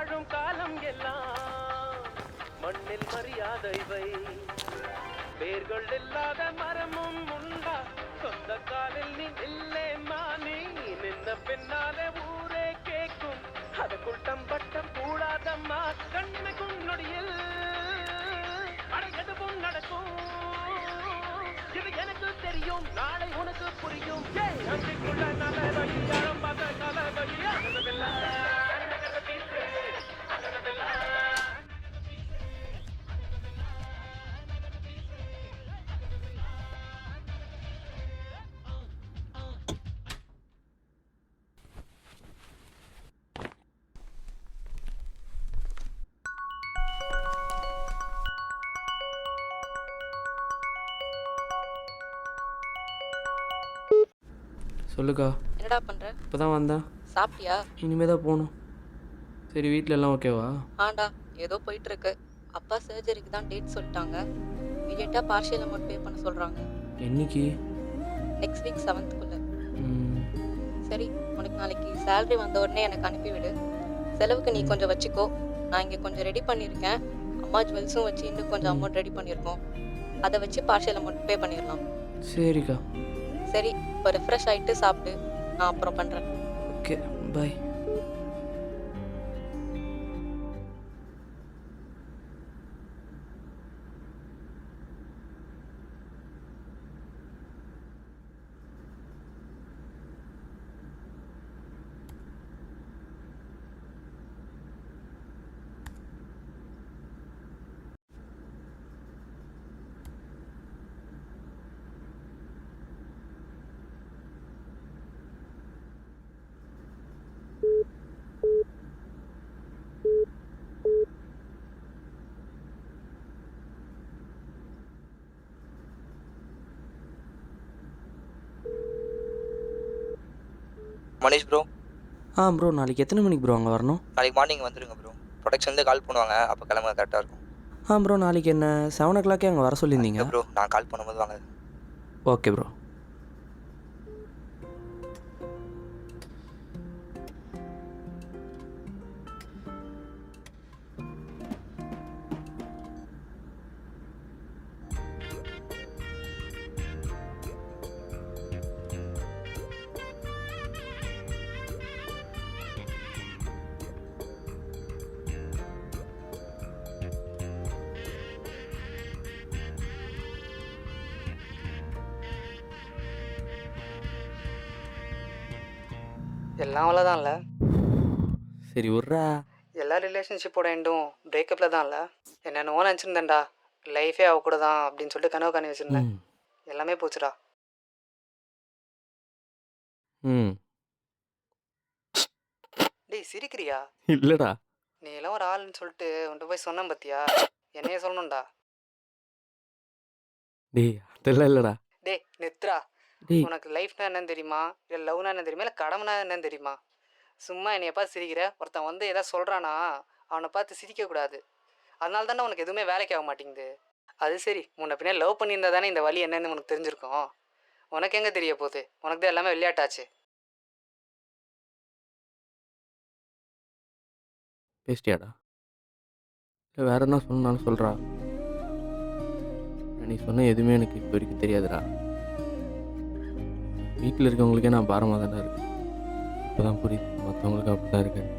வாழும் காலம் எல்லாம் மண்ணில் மரியாதை வை. வேர்கள் இல்லாத மரமும் உண்டா, சொந்த காலில் நீ நில்லே மானி. நின்ன பின்னாலே ஊரே கேட்கும், அதுக்குள் தம்பட்டம் கூடாதம்மா. கண்ணுக்கும் நொடியில் எதுவும் நடக்கும், இது எனக்கு தெரியும், நாளை உனக்கு புரியும். அன்றைக்குள்ள நல்ல வழி, ஆரம்பாத நல்ல வழி. சொல்லுக்கா. என்னடா பண்ற? இப்போ தான் வந்தேன். சாப்பிட்டியா? இனிமே தான் போகணும். சரி, வீட்டில் எல்லாம் ஓகேவா? ஆண்டா, ஏதோ போயிட்டு இருக்கு. அப்பா சர்ஜரிக்கு தான் டேட் சொல்லிட்டாங்க. இமீடியட்டா பார்ஷியல் அமௌண்ட் பே பண்ண சொல்றாங்க. என்னைக்கு? நெக்ஸ்ட் வீக் 7th ம், சரி, உனக்கு நாளைக்கு சேலரி வந்த உடனே எனக்கு அனுப்பிவிடு. செலவுக்கு நீ கொஞ்சம் வச்சுக்கோ. நான் இங்கே கொஞ்சம் ரெடி பண்ணியிருக்கேன். அம்மா ஜுவல்ஸும் வச்சு இன்னும் கொஞ்சம் அமௌண்ட் ரெடி பண்ணியிருக்கோம். அதை வச்சு பார்ஷியல் அமௌண்ட் பே பண்ணிடலாம். சரிக்கா. சரி, இப்போ ரெஃப்ரெஷ் ஆகிட்டு சாப்பிட்டு நான் அப்புறம் பண்ணுறேன். ஓகே, பாய். மனிஷ் ப்ரோ. ப்ரோ, நாளைக்கு எத்தனை மணிக்கு ப்ரோ அங்கே வரணும்? நாளைக்கு மார்னிங் வந்துடுங்க ப்ரோ. ப்ரொடக்ஷன்லேருந்து கால் பண்ணுவாங்க, அப்போ கிளம்ப கரெக்டாக இருக்கும். ப்ரோ, நாளைக்கு என்ன 7 o'clock அங்கே வர சொல்லியிருந்தீங்க ப்ரோ. நான் கால் பண்ணும்போது வாங்க. Okay bro. எல்லாம் அவ்வளோதான்ல. சரி விட்றா. எல்லா ரிலேஷன்ஷிப்போட எண்டும் பிரேக்கப்பில் தான்ல. என்னென்னவோ நினச்சிருந்தேன்டா, லைஃபே அவ கூட தான் அப்படின்னு சொல்லிட்டு கனவு காணி வச்சுருந்தேன். எல்லாமே போச்சுடா. டேய், சிரிக்கிறியா? இல்லைடா. நீ எல்லாம் ஒரு ஆளுன்னு சொல்லிட்டு உன்ட்ட போய் சொன்னேன் பார்த்தியா? என்னையே சொல்லணும்டா. டேய், அதெல்லாம் இல்லைடா. டேய் நித்ரா, டேய், உனக்கு லைஃப்னா என்னன்னு தெரியுமா? இல்லை லவ்னா என்ன தெரியுமா? இல்லை கடமைனா என்னன்னு தெரியுமா? சும்மா என்னைய பார்த்து சிரிக்கிற. ஒருத்தன் வந்து எதாவது சொல்கிறானா அவனை பார்த்து சிரிக்கக்கூடாது. அதனால தானே உனக்கு எதுவுமே வேலைக்கு ஆக மாட்டேங்குது. அது சரி, முன்ன பின்னே லவ் பண்ணியிருந்தா தானே இந்த வழி என்னன்னு உனக்கு தெரிஞ்சிருக்கும். உனக்கு எங்கே தெரிய போகுது? உனக்கு தான் எல்லாமே விளையாட்டாச்சு. பேசிட்டியாடா? இல்லை வேற என்ன சொன்னாலும் சொல்கிறா. நீ சொன்ன எதுவுமே எனக்கு இப்போ வரைக்கும் தெரியாதுடா. வீட்டில் இருக்கவங்களுக்கே நான் பாரமாக தானே இருக்கேன். இப்போ தான் புரியுது, மற்றவங்களுக்கு அப்படி தான் இருக்கேன்.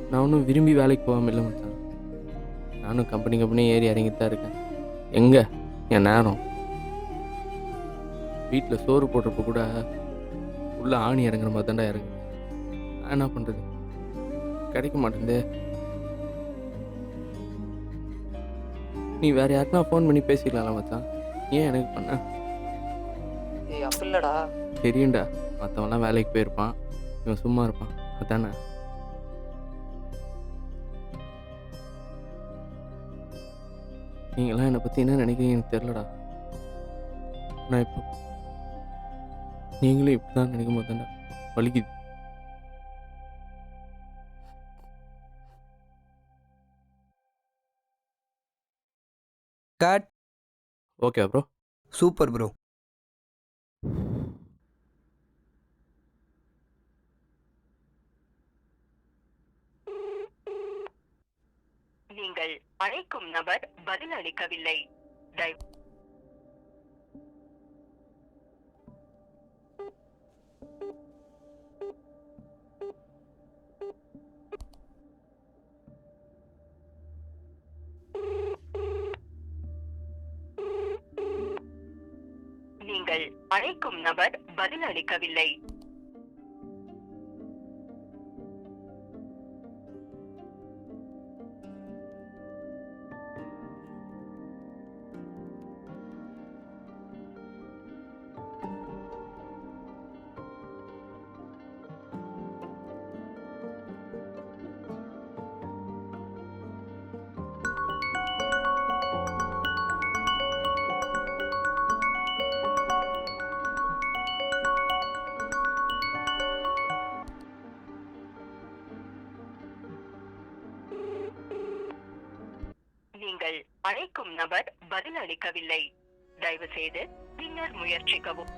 நான் ஒன்றும் விரும்பி வேலைக்கு போகாமல் இல்லை மச்சான். நானும் கம்பெனி ஏறி இறங்கிட்டு தான் இருக்கேன். எங்கே என் நேரம்? வீட்டில் சோறு போடுறப்ப கூட உள்ளே ஆணி இறங்குற மாதிரி தான்டா இறங்கு. நான் என்ன பண்ணுறது? கிடைக்க மாட்டேங்குதே. நீ வேறு யாருக்குனா ஃபோன் பண்ணி பேசிக்கலாம்ல மச்சான், ஏன் எனக்கு பண்ண? ஏய் அப்படி இல்லைடா. தெரியும்டா, மற்றவன்லாம் வேலைக்கு போயிருப்பான், இவன் சும்மா இருப்பான், அதானே? நீங்களாம் என்னை பற்றி என்ன நினைக்கிறீங்க எனக்கு தெரிலடா. நான் இப்போ நீங்களும் இப்படி தான் நினைக்கும் போது தானே வலிக்குது. Cut. Okay bro. Super bro. நீங்கள் அழைக்கும் நபர் பதில் அளிக்கவில்லை. தயவு நீங்கள் அழைக்கும் நபர் பதில் அளிக்கவில்லை. நீங்கள் அழைக்கும் நபர் பதில் அளிக்கவில்லை. தயவு செய்து பின்னர் முயற்சிக்கவும்.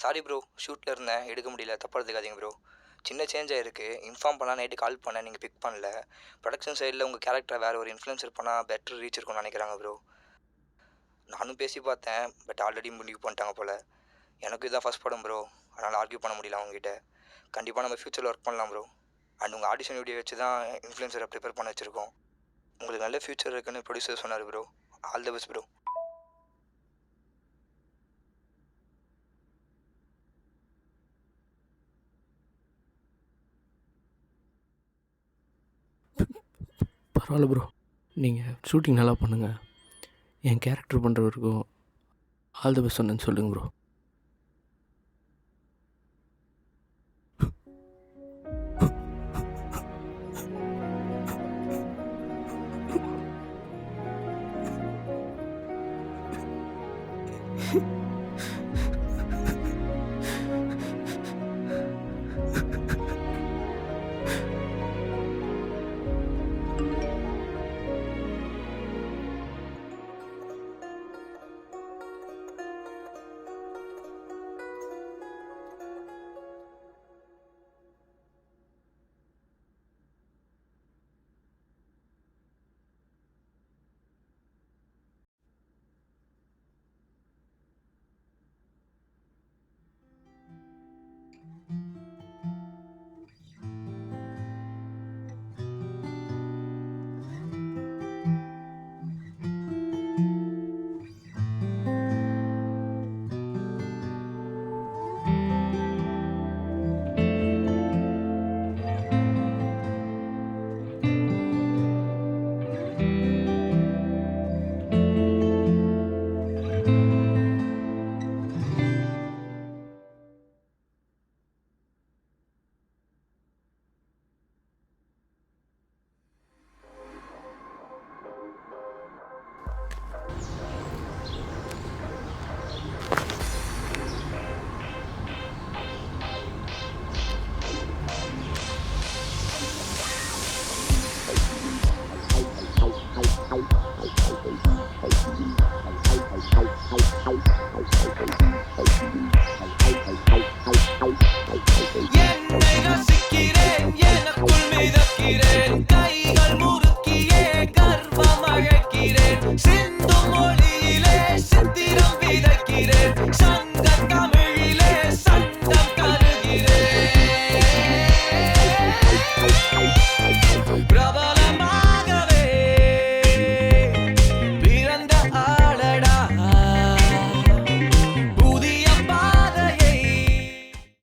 சாரி ப்ரோ, ஷூட்டில் இருந்தேன், எடுக்க முடியல, தப்பாக எடுத்துக்காதீங்க ப்ரோ. சின்ன சேஞ்ச் ஆகிருக்கு. இன்ஃபார்ம் பண்ணால் நைட்டு கால் பண்ணேன், நீங்கள் பிக் பண்ணல. ப்ரொடக்ஷன் சைடில் உங்கள் கேரக்டரை வேறு ஒரு இன்ஃப்ளூயன்சர் பண்ணால் பெட்டர் ரீச் இருக்கும்னு நினைக்கிறாங்க ப்ரோ. நானும் பேசி பார்த்தேன், பட் ஆல்ரெடி முடிவு பண்ணிட்டாங்க போல். எனக்கு இதுதான் ஃபஸ்ட் படம் ப்ரோ, அதனால் ஆர்கியூ பண்ண முடியல அவங்ககிட்ட. கண்டிப்பாக நம்ம ஃப்யூச்சரில் ஒர்க் பண்ணலாம் ப்ரோ. அண்ட் உங்கள் ஆடிஷன் வீடியோ வச்சு தான் இன்ஃப்ளூயன்சரை ப்ரிப்பேர் பண்ண வச்சுருக்கோம். உங்களுக்கு நல்ல ஃப்யூச்சர் இருக்குன்னு ப்ரொடியூசர் சொன்னார் bro. All the best bro. பரவாயில்ல ப்ரோ, நீங்கள் ஷூட்டிங் நல்லா பண்ணுங்கள். என் கேரக்டர் பண்ணுற வரைக்கும் ஆல் தி பெஸ்ட் சொன்னேன்னு சொல்லுங்கள் ப்ரோ.